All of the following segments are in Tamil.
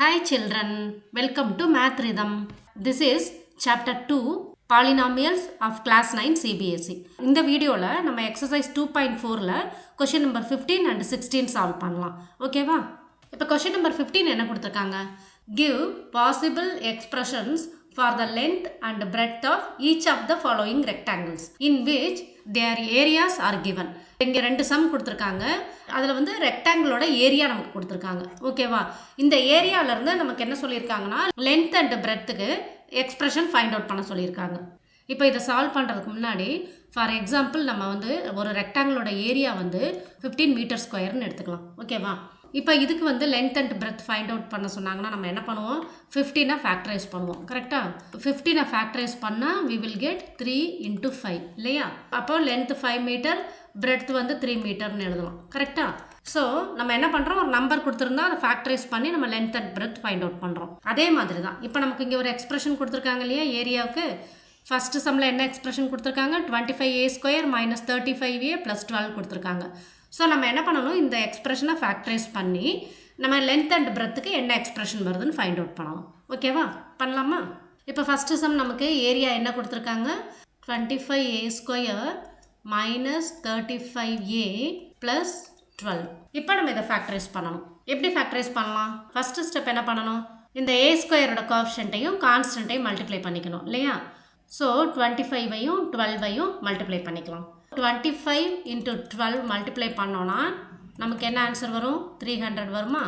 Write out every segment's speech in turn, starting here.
Hi children, welcome to Math Rhythm. This is chapter 2 Polynomials of class 9 CBSE. இந்த வீடியோல நம்ம exercise 2.4ல question number 15 and 16 solve பண்ணலாம். ஓகேவா? இப்போ question number 15 என்ன கொடுத்திருக்காங்க? Give possible expressions for the length and breadth of each of the following rectangles in which their areas are given. இங்க ரெண்டு சம் கொடுத்திருக்காங்க. அதுல வந்து ரெக்டாங்கிளோட ஏரியா நமக்கு கொடுத்திருக்காங்க. ஓகேவா? இந்த ஏரியால இருந்து நமக்கு என்ன சொல்லியிருக்காங்கன்னா length and breadthக்கு எக்ஸ்பிரஷன் ஃபைண்ட் அவுட் பண்ண சொல்லியிருக்காங்க. இப்போ இதை சால்வ் பண்ணுறதுக்கு முன்னாடி ஃபார் எக்ஸாம்பிள் நம்ம வந்து ஒரு ரெக்டாங்கிளோட ஏரியா வந்து 15 மீட்டர் ஸ்கொயர்னு எடுத்துக்கலாம். ஓகேவா? இப்போ இதுக்கு வந்து length and breadth find out பண்ண சொன்னாங்கன்னா நம்ம என்ன பண்ணுவோம், 15 ஃபேக்டரைஸ் பண்ணுவோம். கரெக்டாக 15 ஃபேக்டரைஸ் பண்ணால் வி வில் கெட் 3 × 5 இல்லையா? அப்போ லென்த் 5 மீட்டர், பிரெத் வந்து 3 மீட்டர்னு எழுதலாம். கரெக்டாக? ஸோ நம்ம என்ன பண்ணுறோம், ஒரு நம்பர் கொடுத்துருந்தா அதை ஃபேக்டரைஸ் பண்ணி நம்ம length and breadth find out பண்ணுறோம். அதே மாதிரி தான் இப்போ நமக்கு இங்கே ஒரு எக்ஸ்பிரஷன் கொடுத்துருக்காங்க இல்லையா ஏரியாவுக்கு. ஃபஸ்ட்டு சம்மில் என்ன எக்ஸ்பிரஷன் கொடுத்துருக்காங்க, 25a² - 35a + 12 கொடுத்துருக்காங்க. ஸோ நம்ம என்ன பண்ணணும், இந்த எக்ஸ்பிரஷனை ஃபேக்டரைஸ் பண்ணி நம்ம லென்த் அண்ட் பிரெத்துக்கு என்ன எக்ஸ்பிரஷன் வருதுன்னு ஃபைண்ட் அவுட் பண்ணணும். ஓகேவா? பண்ணலாமா? இப்போ ஃபஸ்ட்டு சம் நமக்கு ஏரியா என்ன கொடுத்துருக்காங்க, 25a² - 35a + 12. இப்போ நம்ம இதை ஃபேக்டரைஸ் பண்ணணும். எப்படி ஃபேக்டரைஸ் பண்ணலாம்? ஃபஸ்ட்டு ஸ்டெப் என்ன பண்ணணும், இந்த a² கோஎஃபிஷியன்ட்டையும் கான்ஸ்டன்ட்டையும் மல்டிப்ளை பண்ணிக்கணும் இல்லையா? ஸோ 25ஐயும் 12ஐயும் மல்டிப்ளை பண்ணிக்கலாம். 25 × 12 மல்டிப்ளை பண்ணோன்னா நமக்கு என்ன ஆன்சர் வரும், 300 வருமா?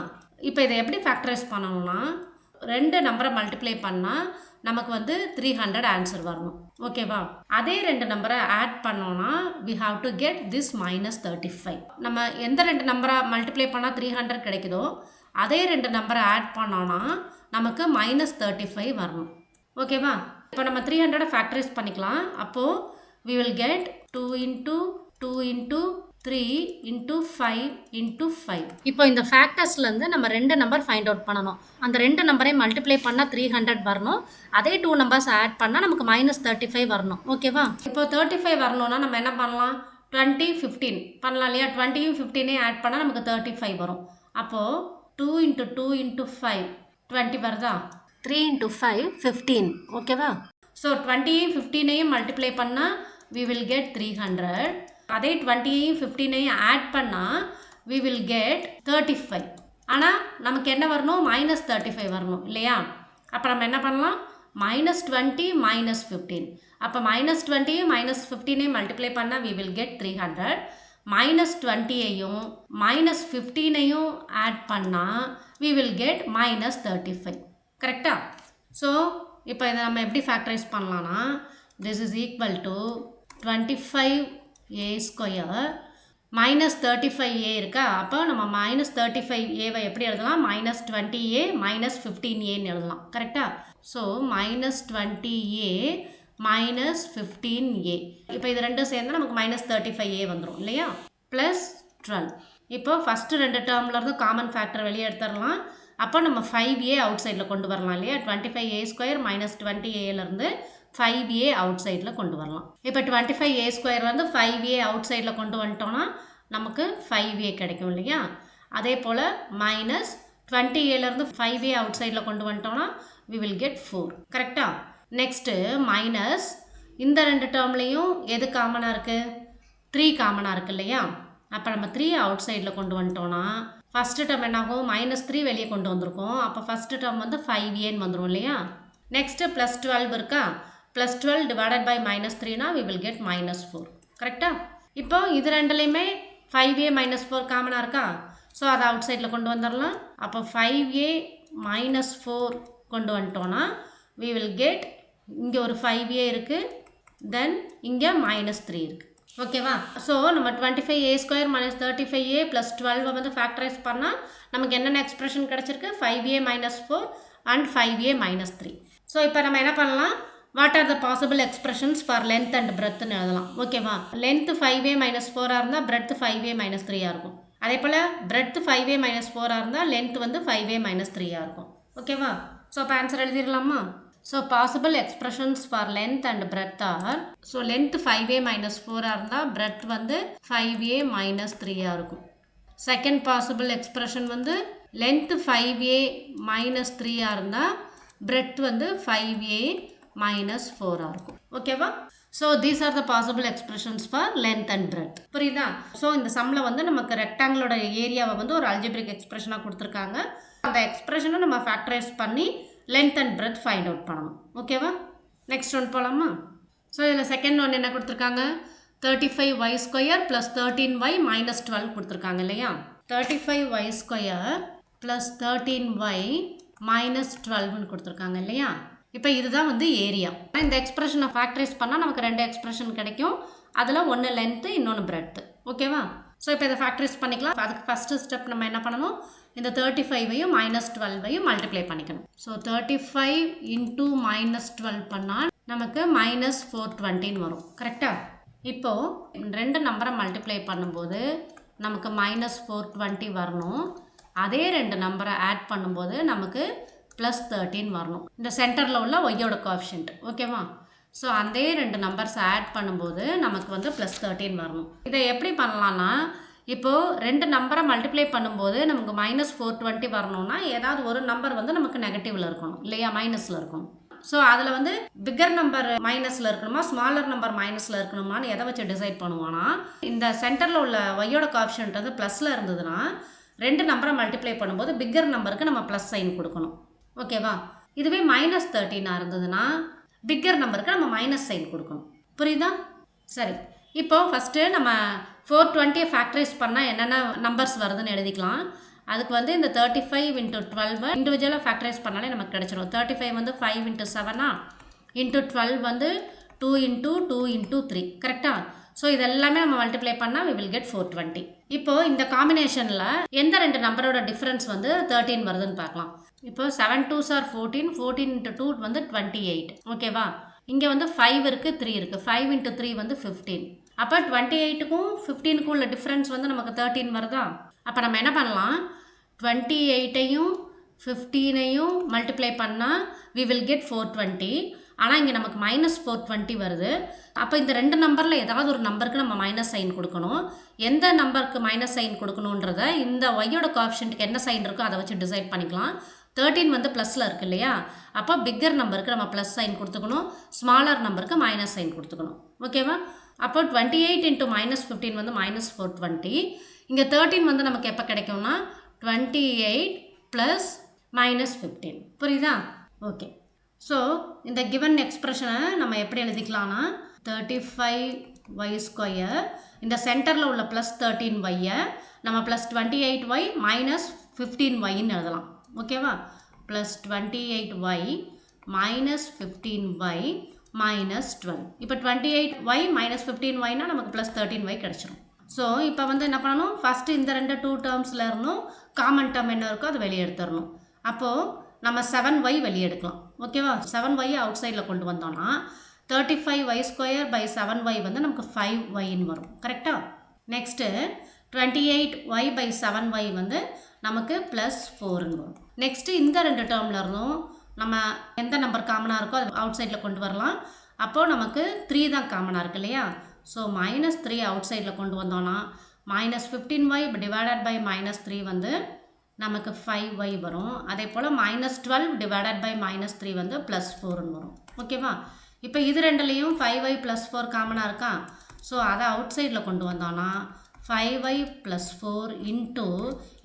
இப்போ இதை எப்படி ஃபேக்டரைஸ் பண்ணணும்னா ரெண்டு நம்பரை மல்டிப்ளை பண்ணால் நமக்கு வந்து 300 ஆன்சர் வரணும். ஓகேவா? அதே ரெண்டு நம்பரை ஆட் பண்ணோன்னா we have to get this -35. நம்ம எந்த ரெண்டு நம்பரை மல்டிப்ளை பண்ணால் 300 கிடைக்குதோ அதே ரெண்டு நம்பரை ஆட் பண்ணோன்னா நமக்கு -35 வரணும். ஓகேவா? இப்போ நம்ம 300 ஃபேக்டரைஸ் பண்ணிக்கலாம். அப்போது we will get 2 × 2 × 3 × 5 × 5. இப்போ இந்த ஃபேக்டர்ஸ்லேருந்து நம்ம ரெண்டு நம்பர் ஃபைண்ட் அவுட் பண்ணணும். அந்த ரெண்டு நம்பரை மல்டிப்ளை பண்ணால் 300 வரணும். அதே 2 நம்பர்ஸ் ஆட் பண்ணால் நமக்கு -35 வரணும். ஓகேவா? இப்போ 35 வரணும்னா நம்ம என்ன பண்ணலாம், 20 15 பண்ணலாம் இல்லையா? 20யும் 15ஐயும் ஆட் பண்ணால் நமக்கு 35 வரும். அப்போது 2 × 2 × 5 20 வருதா? 3 × 5 15. ஓகேவா? ஸோ 20யும் 15ஐயும் மல்டிப்ளை பண்ணால் we will get 300. அதே 20ஐயும் 15ஐயும் ஆட் பண்ணால் we will get 35. ஆனால் நமக்கு என்ன வரணும், -35 வரணும் இல்லையா? அப்போ நம்ம என்ன பண்ணலாம், -20 -15. அப்போ -20யும் -15ஐயும் மல்டிப்ளை பண்ணால் we will get 300. -20ஐயும் -15ஐயும் ஆட் பண்ணால் we will get -35. கரெக்டா? ஸோ இப்போ இதை நம்ம எப்படி ஃபேக்டரைஸ் பண்ணலான்னா this is equal to 25a² - 35a இருக்கா? அப்போ நம்ம -35a எப்படி எழுதலாம், -20a - 15aன்னு எழுதலாம். கரெக்டா? So -20a - 15a. இப்போ இது ரெண்டும் சேர்ந்து நமக்கு -35a வந்துடும் இல்லையா? +12. இப்போ ஃபஸ்ட்டு ரெண்டு டேர்ம்லேருந்து காமன் ஃபேக்டர் வெளியே எடுத்துடலாம். அப்போ நம்ம 5a அவுட் சைடில் கொண்டு வரலாம் இல்லையா? 25a² - 20aலேருந்து 5a அவுட் சைடில் கொண்டு வரலாம். இப்போ 25a² வந்து 5a அவுட் சைடில் கொண்டு வந்துட்டோன்னா நமக்கு 5a கிடைக்கும் இல்லையா? அதே போல் -20aலேருந்து 5a அவுட் சைடில் கொண்டு வந்துட்டோன்னா we will get 4. கரெக்டா? நெக்ஸ்ட்டு மைனஸ் இந்த ரெண்டு டேர்ம்லேயும் எது காமனாக இருக்குது, 3 காமனாக இருக்குது இல்லையா? அப்போ நம்ம 3 அவுட் சைடில் கொண்டு வந்துட்டோன்னா ஃபஸ்ட்டு டேர்ம் என்னாகும், -3 வெளியே கொண்டு வந்திருக்கோம். அப்போ ஃபஸ்ட்டு டேர்ம் வந்து 5aன்னு வந்துடும் இல்லையா? நெக்ஸ்ட்டு +12 இருக்கா? +12 டிவைடட் பை -3னா we will get -4. கரெக்டா? இப்போ இது ரெண்டுலேயுமே 5a - 4 காமனாக இருக்கா? ஸோ அதை அவுட் சைடில் கொண்டு வந்துடலாம். அப்போ 5a - 4 கொண்டு வந்துட்டோன்னா we will get, இங்கே ஒரு 5a இருக்குது, தென் இங்கே -3 இருக்குது. ஓகேவா? ஸோ நம்ம 25a² - 35a + 12 வந்து ஃபேக்டரைஸ் பண்ணால் நமக்கு என்னென்ன எக்ஸ்பிரஷன் கிடச்சிருக்கு, 5a - 4 அண்ட் 5a - 3. ஸோ இப்போ நம்ம என்ன பண்ணலாம், what are the possible expressions for length and பிரெத்னு எழுதலாம். ஓகேவா? லென்த் 5a - 4 இருந்தால் பிரெத் 5a - 3 இருக்கும். அதே போல் பிரெத் 5a - 4 இருந்தால் லென்த் வந்து 5a - 3 இருக்கும். ஓகேவா? ஸோ இப்போ ஆன்சர் எழுதிடலாமா? So possible expressions for length and breadth are, so length 5a - 4 இருந்தால் பிரெத் வந்து 5a - 3 இருக்கும். செகண்ட் பாசிபிள் எக்ஸ்பிரஷன் வந்து லென்த்து 5a மைனஸ் 3ஆக இருந்தால் பிரெட் வந்து 5a மைனஸ் 4ஆக இருக்கும். ஓகேவா? So these are the possible expressions for length and bread. புரியுதா? ஸோ இந்த சம்மில் வந்து நமக்கு ரெக்டாங்கிளோட ஏரியாவை வந்து ஒரு அல்ஜிப்ரிக் எக்ஸ்பிரஷனாக கொடுத்துருக்காங்க. அந்த எக்ஸ்பிரஷனை நம்ம ஃபேக்டரைஸ் பண்ணி length and bread find out பண்ணணும். ஓகேவா? நெக்ஸ்ட் ஒன் போகலாமா? ஸோ இதில் செகண்ட் ஒன் என்ன கொடுத்துருக்காங்க? 35y square plus 13y minus 12 கொடுத்துருக்காங்க இல்லையா? 35y square plus 13y minus 12ன்னு கொடுத்துருக்காங்க இல்லையா? இப்போ இதுதான் வந்து ஏரியா. இந்த எக்ஸ்பிரஷனை ஃபேக்டரைஸ் பண்ணால் நமக்கு ரெண்டு எக்ஸ்பிரஷன் கிடைக்கும். அதில் ஒன்று லென்த்து, இன்னொன்று பிரெட்டு. ஓகேவா? ஸோ இப்போ இதை ஃபேக்டரைஸ் பண்ணிக்கலாம். அதுக்கு ஃபஸ்ட்டு ஸ்டெப் நம்ம என்ன பண்ணணும்? இந்த 35வையும் மைனஸ் 12வையும் மல்டிப்ளை பண்ணிக்கணும். ஸோ 35 இன்டூ மைனஸ் 12 பண்ணால் நமக்கு மைனஸ் 420 வரும். கரெக்டாக? இப்போது ரெண்டு நம்பரை மல்டிப்ளை பண்ணும்போது நமக்கு மைனஸ் 420 வரணும். அதே ரெண்டு நம்பரை ஆட் பண்ணும்போது நமக்கு ப்ளஸ் 13 வரணும். இந்த சென்டரில் உள்ள ஒய்யோட கோஎஃபிஷியன்ட். ஓகேவா? ஸோ அதே ரெண்டு நம்பர்ஸ் ஆட் பண்ணும்போது நமக்கு வந்து ப்ளஸ் 13 வரணும். இதை எப்படி பண்ணலான்னா, இப்போது ரெண்டு நம்பரை மல்டிப்ளை பண்ணும்போது நமக்கு மைனஸ் 420 வரணும்னா ஏதாவது ஒரு நம்பர் வந்து நமக்கு நெகட்டிவில் இருக்கணும் இல்லையா? மைனஸில் இருக்கணும். ஸோ அதில் வந்து பிக்கர் நம்பர் மைனஸில் இருக்கணுமா, ஸ்மாலர் நம்பர் மைனஸில் இருக்கணுமான்னு எதை வச்சு டிசைட் பண்ணுவோன்னா, இந்த சென்டரில் உள்ள ஒய்யோட கோஎஃபிஷியன்ட் வந்து ப்ளஸில் இருந்ததுன்னா ரெண்டு நம்பரை மல்டிப்ளை பண்ணும்போது பிக்கர் நம்பருக்கு நம்ம ப்ளஸ் சைன் கொடுக்கணும். ஓகேவா? இதுவே மைனஸ் 13 இருந்ததுன்னா பிக்கர் நம்பருக்கு நம்ம மைனஸ் சைன் கொடுக்கணும். புரியுதா? சரி, இப்போது ஃபஸ்ட்டு நம்ம 420 ஃபேக்டரைஸ் பண்ணால் என்னென்ன நம்பர்ஸ் வருதுன்னு எழுதிக்கலாம். அதுக்கு வந்து இந்த 35 இன்ட்டு 12 இண்டிவிஜுவலாக ஃபேக்டரைஸ் பண்ணாலே நமக்கு கிடச்சிடும். 35 வந்து 5 இன்ட்டு 7 இன்ட்டு 12 வந்து 2 இன்ட்டு 2 இன்ட்டு 3. கரெக்டாக? ஸோ இதெல்லாமே நம்ம மல்டிப்ளை பண்ணால் we will get 420. இப்போது இந்த காம்பினேஷனில் எந்த ரெண்டு நம்பரோட டிஃப்ரென்ஸ் வந்து 13 வருதுன்னு பார்க்கலாம். இப்போ 7 2s are 14, 14 இன்ட்டு 2 வந்து 28. ஓகேவா? இங்கே வந்து 5 இருக்குது, 3 இருக்குது. 5 இன்ட்டு 3 வந்து 15. அப்போ 28க்கும் 15க்கும் உள்ள டிஃப்ரென்ஸ் வந்து நமக்கு 13 வருதா? அப்போ நம்ம என்ன பண்ணலாம்? 28ஐயும் 15ஐயும் மல்டிப்ளை பண்ணால் we will get 420. ஆனால் இங்கே நமக்கு மைனஸ் 420 வருது. அப்போ இந்த ரெண்டு நம்பரில் ஏதாவது ஒரு நம்பருக்கு நம்ம மைனஸ் சைன் கொடுக்கணும். எந்த நம்பருக்கு மைனஸ் சைன் கொடுக்கணுன்றத இந்த ஒய்யோட கோஎஃபிஷியன்ட்டுக்கு என்ன சைன் இருக்கோ அதை வச்சு டிசைட் பண்ணிக்கலாம். 13 வந்து ப்ளஸில் இருக்குது இல்லையா? அப்போ பிக்கர் நம்பருக்கு நம்ம ப்ளஸ் சைன் கொடுத்துக்கணும், ஸ்மாலர் நம்பருக்கு மைனஸ் சைன் கொடுத்துக்கணும். ஓகேவா? அப்போ 28 இன்ட்டு மைனஸ் 15 வந்து மைனஸ் 420. இங்கே 13 வந்து நமக்கு எப்போ கிடைக்கும்னா 28 ப்ளஸ் மைனஸ் 15. புரியுதா? ஓகே. ஸோ இந்த கிவன் எக்ஸ்பிரஷனை நம்ம எப்படி எழுதிக்கலாம்னா, 35y ஸ்கொயர் இந்த சென்டரில் உள்ள ப்ளஸ் 13yயை நம்ம ப்ளஸ் 28y மைனஸ் 15yன்னு எழுதலாம். ஓகேவா? Plus 28y minus 15y minus 12. இப்போ 28y மைனஸ் 15yனா நமக்கு ப்ளஸ் 13y கிடச்சிரும். ஸோ இப்போ வந்து என்ன பண்ணணும்? ஃபஸ்ட்டு இந்த ரெண்டு 2 டேர்ம்ஸில் இருந்தும் காமன் டேர்ம் என்ன இருக்கோ அதை வெளியே எடுத்துடணும். அப்போது நம்ம 7y வெளியே எடுக்கலாம். ஓகேவா? 7y அவுட் சைடில் கொண்டு வந்தோம்னா 35y ஸ்கொயர் பை 7y வந்து நமக்கு 5yன்னு வரும். கரெக்டாக? நெக்ஸ்ட்டு 28y பை 7y வந்து நமக்கு ப்ளஸ் 4ன்னு வரும். நெக்ஸ்ட்டு இந்த ரெண்டு டேர்மில் இருந்தும் நம்ம எந்த நம்பர் காமனாக இருக்கோ அது அவுட் சைடில் கொண்டு வரலாம். அப்போது நமக்கு 3 தான் காமனாக இருக்கு இல்லையா? ஸோ மைனஸ் 3 அவுட் சைடில் கொண்டு வந்தோன்னா minus 15y divided by minus 3 வந்து நமக்கு 5y வரும். அதே போல் மைனஸ் 12 டிவைடட் பை மைனஸ் 3 வந்து ப்ளஸ் 4ன்னு வரும். ஓகேவா? இப்போ இது ரெண்டுலேயும் 5y ப்ளஸ் 4 காமனாக இருக்கா? ஸோ அதை அவுட் சைடில் கொண்டு வந்தோன்னா 5y ப்ளஸ் 4 இன்ட்டு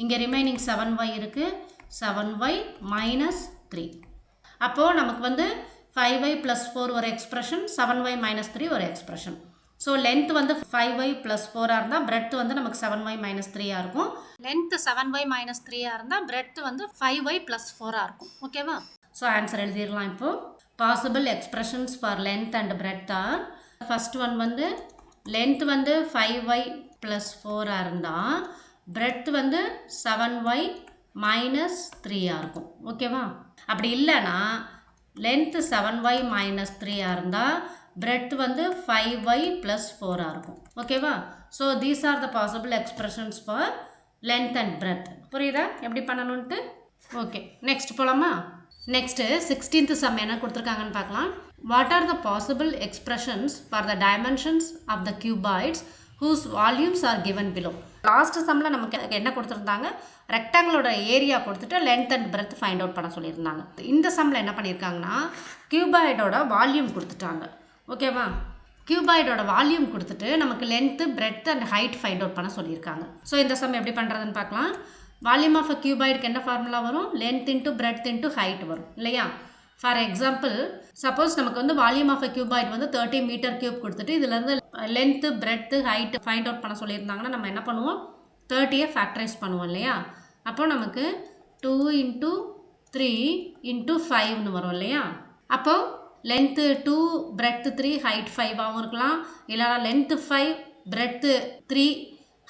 இங்கே ரிமைனிங் 7y இருக்குது, 7y மைனஸ் 3. அப்போது நமக்கு வந்து 5y ப்ளஸ் 4 ஒரு எக்ஸ்ப்ரெஷன், 7y மைனஸ் 3 ஒரு எக்ஸ்ப்ரெஷன். ஸோ லென்த் வந்து 5y ப்ளஸ் 4 இருந்தால் பிரெட் வந்து நமக்கு 7y மைனஸ் 3 இருக்கும். லென்த் 7y மைனஸ் 3 இருந்தால் பிரெட் வந்து 5y ப்ளஸ் 4 இருக்கும். ஓகேவா? ஸோ ஆன்சர் எழுதிடலாம். இப்போது possible expressions for length and breadth are, first one வந்து லென்த் வந்து 5y ப்ளஸ் 4 இருந்தால் பிரெட் வந்து 7y மைனஸ் 3 இருக்கும். ஓகேவா? அப்படி இல்லைன்னா லென்த் 7y மைனஸ் 3 இருந்தால் பிரெட் வந்து 5y ப்ளஸ் 4 இருக்கும். ஓகேவா? So these are the possible expressions for length and breadth. புரியுதா எப்படி பண்ணணுன்ட்டு? ஓகே, நெக்ஸ்ட் போகலாமா? நெக்ஸ்ட்டு 16th சம் என்ன கொடுத்துருக்காங்கன்னு பார்க்கலாம். What are the possible expressions for the dimensions of the cuboids whose volumes are given below? Last சம்மில் நமக்கு என்ன கொடுத்துருந்தாங்க, ரெக்டாங்கிளோட ஏரியா கொடுத்துட்டு length and breadth find out பண்ண சொல்லியிருந்தாங்க. இந்த சம்மில் என்ன பண்ணியிருக்காங்கன்னா கியூபாய்டோட வால்யூம் கொடுத்துட்டாங்க. ஓகேவா, கியூபாய்டோட வால்யூம் கொடுத்துட்டு நமக்கு length breadth and height find out பண்ண சொல்லியிருக்காங்க. ஸோ இந்த சம் எப்படி பண்ணுறதுன்னு பார்க்கலாம். வால்யூம் ஆஃப் அ கியூபாய்டுக்கு என்ன ஃபார்முலா வரும், length into breadth into height வரும் இல்லையா. ஃபார் எக்ஸாம்பிள், சப்போஸ் நமக்கு வந்து வால்யூம் ஆஃப் அ கியூபாய்டு வந்து 30 மீட்டர் கியூப் கொடுத்துட்டு இதுலேருந்து length breadth height find out பண்ண சொல்லியிருந்தாங்கன்னா நம்ம என்ன பண்ணுவோம், 30 ஃபேக்டரைஸ் பண்ணுவோம் இல்லையா. அப்போ நமக்கு 2 × 3 × 5ன்னு வரும் இல்லையா. அப்போது லென்த்து 2 பிரெத்து 3 ஹைட் 5ஆகவும் இருக்கலாம், இல்லைனா லென்த்து 5 பிரெத்து 3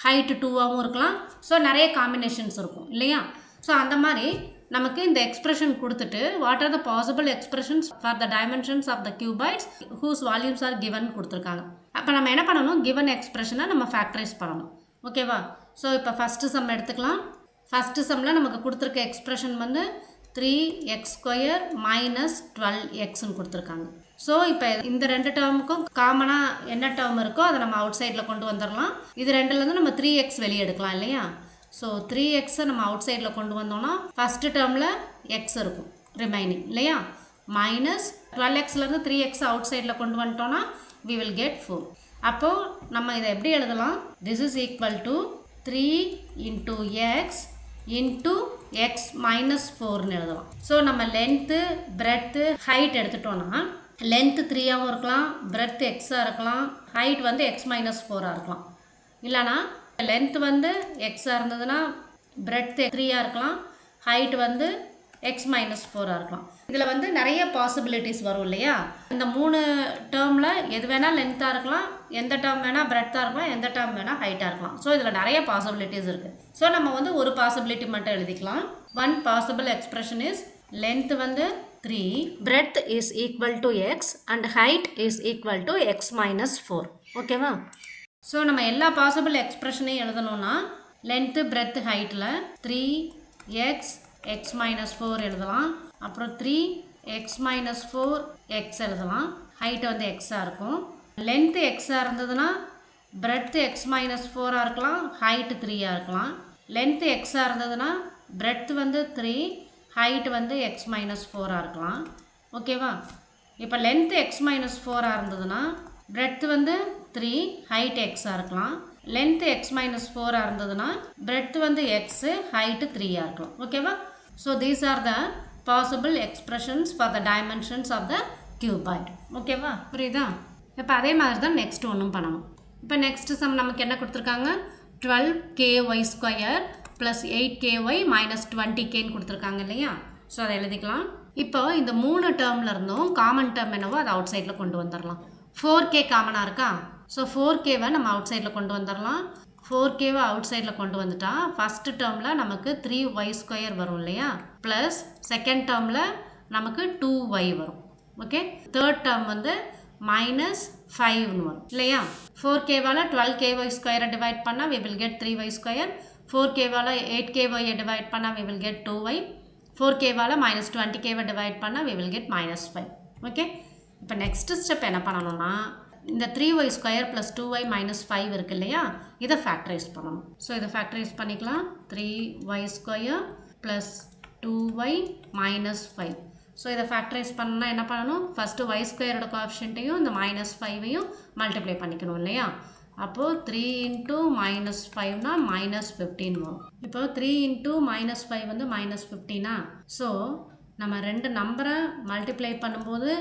ஹைட்டு 2ஆகவும் இருக்கலாம். ஸோ நிறைய காம்பினேஷன்ஸ் இருக்கும் இல்லையா. ஸோ அந்த மாதிரி நமக்கு இந்த எக்ஸ்பிரஷன் கொடுத்துட்டு what are the possible expressions for the dimensions of the cuboids whose volumes are given கொடுத்துருக்காங்க. அப்போ நம்ம என்ன பண்ணணும், கிவன் எக்ஸ்பிரஷனை நம்ம ஃபேக்டரைஸ் பண்ணணும். ஓகேவா. ஸோ இப்போ ஃபஸ்ட்டு சம் எடுத்துக்கலாம். ஃபஸ்ட்டு சம்மில் நமக்கு கொடுத்துருக்க எக்ஸ்பிரஷன் வந்து 3x² - 12xன்னு கொடுத்துருக்காங்க. ஸோ இப்போ இந்த ரெண்டு டேர்முக்கும் காமனாக என்ன டேர்ம் இருக்கோ அதை நம்ம அவுட் சைடில் கொண்டு வந்துடலாம். இது ரெண்டுலேருந்து நம்ம 3x வெளியே எடுக்கலாம் இல்லையா. ஸோ 3xை நம்ம அவுட் சைடில் கொண்டு வந்தோம்னா ஃபஸ்ட்டு டேர்மில் எக்ஸ் இருக்கும் ரிமைனிங் இல்லையா. -12xலேருந்து 3x அவுட் சைடில் கொண்டு வந்துட்டோன்னா we will get 4. அப்போது நம்ம இதை எப்படி எழுதலாம், this is equal to 3 × x × x - 4ன்னு எழுதலாம். ஸோ நம்ம லென்த்து பிரெத்து ஹைட் எடுத்துட்டோன்னா லென்த்து 3ஆகவும் இருக்கலாம், பிரெத் எக்ஸாக இருக்கலாம், ஹைட் வந்து x - 4ஆக இருக்கலாம். இல்லைனா லென்த் வந்து எக்ஸாக இருந்ததுன்னா பிரெத் 3ஆக இருக்கலாம், ஹைட் வந்து x - 4ஆக இருக்கலாம். இதில் வந்து நிறைய பாசிபிலிட்டிஸ் வரும் இல்லையா. இந்த 3 டேர்மில் எது வேணால் லென்த்தாக இருக்கலாம், எந்த டேர்ம் வேணால் பிரெத்தாக இருக்கலாம், எந்த டேர்ம் வேணால் ஹைட்டாக இருக்கலாம். ஸோ இதில் நிறைய பாசிபிலிட்டிஸ் இருக்குது. ஸோ நம்ம வந்து ஒரு பாசிபிலிட்டி மட்டும் எழுதிக்கலாம். One possible expression is length வந்து 3, breadth is equal to x and height is equal to x - 4. ஓகேவா. ஸோ நம்ம எல்லா பாசிபிள் எக்ஸ்பிரஷனையும் எழுதணும்னா லென்த்து பிரெத்து ஹைட்டில் 3x x - 4 எழுதலாம், அப்புறம் 3x - 4x எழுதலாம், ஹைட்டு வந்து எக்ஸாக இருக்கும். லென்த்து எக்ஸாக இருந்ததுன்னா பிரெத்து x - 4ஆக இருக்கலாம், ஹைட்டு 3ஆக இருக்கலாம். லென்த்து எக்ஸாக இருந்ததுன்னா பிரெத்து வந்து 3, ஹைட் வந்து x - 4ஆக இருக்கலாம். ஓகேவா. இப்போ லென்த்து x - 4ஆக இருந்ததுன்னா பிரெத்து வந்து 3, ஹைட் எக்ஸாக இருக்கலாம். லென்த்து x - 4ஆக இருந்ததுன்னா பிரெத்து வந்து எக்ஸு, ஹைட்டு 3ஆக இருக்கலாம். ஓகேவா. So these are the possible expressions for the dimensions of the cuboid. ஓகேவா, புரியுதா. இப்போ அதே மாதிரி தான் நெக்ஸ்ட் ஒன்றும் பண்ணணும். இப்போ நெக்ஸ்ட் சம் நமக்கு என்ன கொடுத்துருக்காங்க, 12ky² + 8ky - 20kன்னு கொடுத்துருக்காங்க இல்லையா. ஸோ அதை எழுதிக்கலாம். இப்போ இந்த 3 டேர்மில் இருந்தும் காமன் டேர்ம் என்னவோ அதை அவுட் சைடில் கொண்டு வந்துடலாம். 4k காமனாக இருக்கா. ஸோ 4kவை நம்ம அவுட் சைடில் கொண்டு வந்துடலாம். 4kவை அவுட் சைடில் கொண்டு வந்துட்டா ஃபஸ்ட்டு டேர்மில் நமக்கு 3y² வரும் இல்லையா, ப்ளஸ் செகண்ட் டேர்மில் நமக்கு 2y வரும். ஓகே, தேர்ட் டேர்ம் வந்து -5ன்னு வரும் இல்லையா. 4kவால் 12ky² டிவைட் பண்ணால் we will get 3y². 4kவால் 8ky டிவைட் பண்ணால் we will get 2y. 4kவால் -20kவை டிவைட் பண்ணால் we will get -5. ஓகே, இப்போ நெக்ஸ்ட் ஸ்டெப் என்ன பண்ணணும்னா இந்த 3y² + 2y - 5 இருக்கு இல்லையா, இதை ஃபேக்டரைஸ் பண்ணணும். ஸோ இதை ஃபேக்டரைஸ் பண்ணிக்கலாம். 3y² + 2y - 5. ஸோ இதை ஃபேக்டரைஸ் பண்ணால் என்ன பண்ணணும், ஃபஸ்ட்டு y² கோஎஃபிஷியன்ட்டையும் இந்த -5ஐயும் மல்டிப்ளை பண்ணிக்கணும் இல்லையா. அப்போது 3 × -5னா -15 வரும். இப்போது 3 × -5 வந்து -15. ஸோ நம்ம ரெண்டு நம்பரை மல்டிப்ளை பண்ணும்போது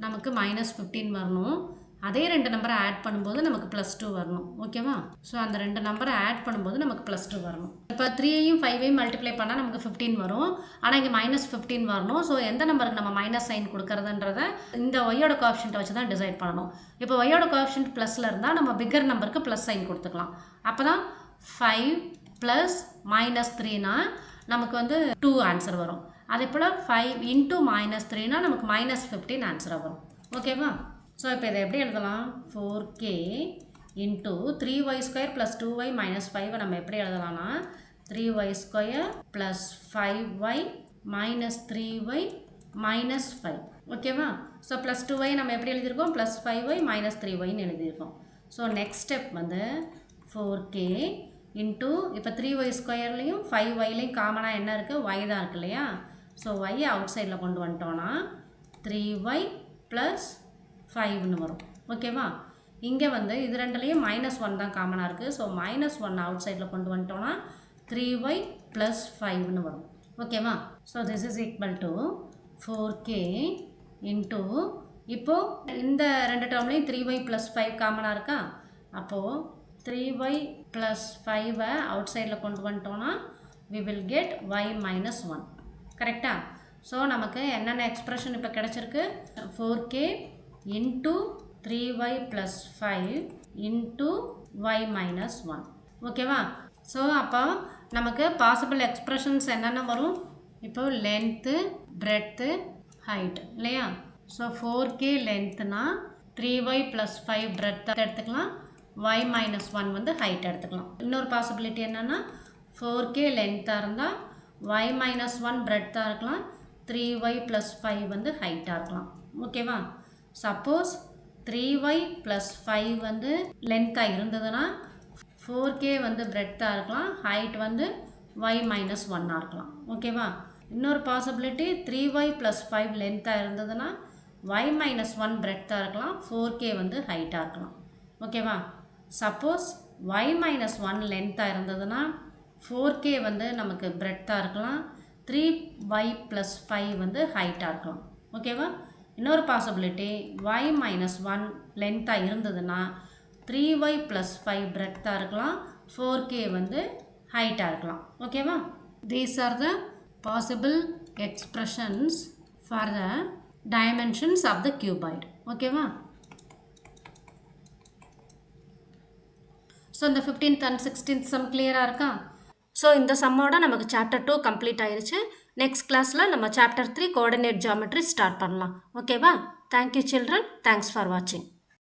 நமக்கு -15 வரணும். அதே ரெண்டு நம்பரை ஆட் பண்ணும்போது நமக்கு +2 வரணும். ஓகேவா. ஸோ அந்த ரெண்டு நம்பரை ஆட் பண்ணும்போது நமக்கு +2 வரணும். இப்போ 3ஐயும் 5ஐயும் மல்டிப்ளை பண்ணால் நமக்கு 15 வரும். ஆனால் இங்கே -15 வரணும். ஸோ எந்த நம்பருக்கு நம்ம மைனஸ் சைன் கொடுக்கறதுன்றத இந்த ஒய்யோட கோஎஃபிஷியன்ட்டை வச்சு தான் டிசைட் பண்ணணும். இப்போ ஒய்யோட கோஎஃபிஷியன்ட் ப்ளஸில் இருந்தால் நம்ம பிக்கர் நம்பருக்கு ப்ளஸ் சைன் கொடுத்துக்கலாம். அப்போ தான் 5 + -3னா நமக்கு வந்து 2 ஆன்சர் வரும். அதே போல் 5 × -3னா நமக்கு -15 ஆன்சராக வரும். ஓகேவா. ஸோ இப்போ இதை எப்படி எழுதலாம், 4k × 3y² + 2y - 5 நம்ம எப்படி எழுதலாம்னா 3y² + 5y - 3y - 5. ஓகேவா. ஸோ +2y நம்ம எப்படி எழுதியிருக்கோம், +5y - 3yன்னு எழுதியிருக்கோம். ஸோ நெக்ஸ்ட் ஸ்டெப் வந்து 4k இன்ட்டு இப்போ 3y ஸ்கொயர்லேயும் 5yலையும் காமனாக என்ன இருக்குது y தான் இருக்கு இல்லையா ஸோ y அவுட் சைடில் கொண்டு வந்துட்டோன்னா 3y ப்ளஸ் 5ன்னு வரும் ஓகேவா இங்கே வந்து இது ரெண்டுலேயும் -1 தான் காமனாக இருக்குது ஸோ -1 அவுட் சைடில் கொண்டு வந்துட்டோன்னா 3y ப்ளஸ் 5ன்னு வரும் ஓகேவா so this is equal to 4k into இப்போது இந்த ரெண்டு டேர்ம்லேயும் 3y ப்ளஸ் 5 காமனாக இருக்கா அப்போது 3y ப்ளஸ் 5 அவுட் சைடில் கொண்டு வந்துட்டோன்னா we will get y minus 1 கரெக்டா ஸோ நமக்கு என்னென்ன எக்ஸ்ப்ரெஷன் இப்போ கிடச்சிருக்கு 4k into 3y plus 5 into y minus 1 ஓகேவா ஸோ அப்போ நமக்கு பாசிபிள் எக்ஸ்ப்ரெஷன்ஸ் என்னென்ன வரும் இப்போ லென்த்து பிரெட்த்து ஹைட் இல்லையா so 4k லென்த்துனா 3y plus 5 bread எடுத்துக்கலாம் y மைனஸ் 1 வந்து ஹைட் எடுத்துக்கலாம் இன்னொரு பாசிபிலிட்டி என்னென்னா 4k லென்த்தாக இருந்தால் y மைனஸ் 1 பிரெட்தாக இருக்கலாம் 3y ப்ளஸ் 5 வந்து ஹைட்டாக இருக்கலாம் ஓகேவா சப்போஸ் 3y ப்ளஸ் 5 வந்து லென்த்தாக இருந்ததுன்னா 4k வந்து பிரெட்தாக இருக்கலாம் ஹைட் வந்து y மைனஸ் 1 இருக்கலாம் ஓகேவா இன்னொரு பாசிபிலிட்டி 3y ப்ளஸ் 5 லென்த்தாக இருந்ததுன்னா y மைனஸ் 1 பிரெட்தாக இருக்கலாம் 4k வந்து ஹைட்டாக இருக்கலாம் ஓகேவா சப்போஸ் y மைனஸ் 1 லென்த்தாக இருந்ததுன்னா 4k வந்து நமக்கு பிரெட்தாக இருக்கலாம் 3y ப்ளஸ் 5 வந்து ஹைட்டாக இருக்கலாம் ஓகேவா இன்னொரு பாசிபிலிட்டி y மைனஸ் 1 லென்த்தாக இருந்ததுன்னா 3y ப்ளஸ் 5 பிரெட்தாக இருக்கலாம் 4k வந்து ஹைட்டாக இருக்கலாம் ஓகேவா these are the possible expressions for the dimensions of the cuboid ஓகேவா ஸோ இந்த 15th and 16th சம் கிளியராக இருக்கா ஸோ இந்த சம்மோட நமக்கு சாப்டர் 2 கம்ப்ளீட் ஆயிடுச்சு நெக்ஸ்ட் கிளாஸில் நம்ம சாப்டர் 3 கோஆர்டினேட் ஜியாமெட்ரி ஸ்டார்ட் பண்ணலாம் ஓகேவா தேங்க்யூ சில்ட்ரன் தேங்க்ஸ் ஃபார் வாட்சிங்